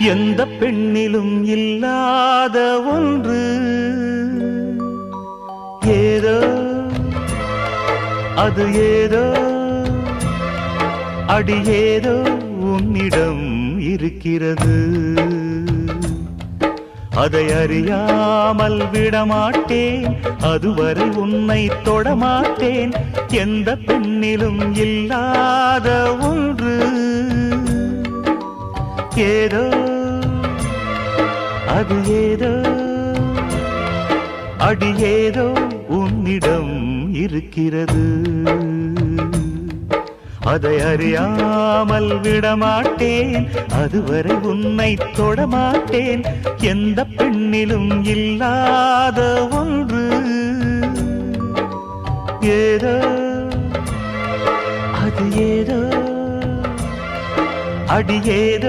எந்த பெண்ணிலும் இல்லாத ஒன்று ஏதோ அது ஏதோ அடி ஏதோ உன்னிடம் இருக்கிறது அதை அறியாமல் விடமாட்டேன் அதுவரை உன்னை தொடமாட்டேன் எந்த பெண்ணிலும் இல்லாத ஒன்று ஏதோ அது ஏதோ அடி ஏதோ உன்னிடம் இருக்கிறது அதை அறியாமல் விடமாட்டேன் அதுவரை உன்னை தொடமாட்டேன் எந்த பெண்ணிலும் இல்லாத ஒன்று ஏதோ அது ஏதோ அடி ஏதோ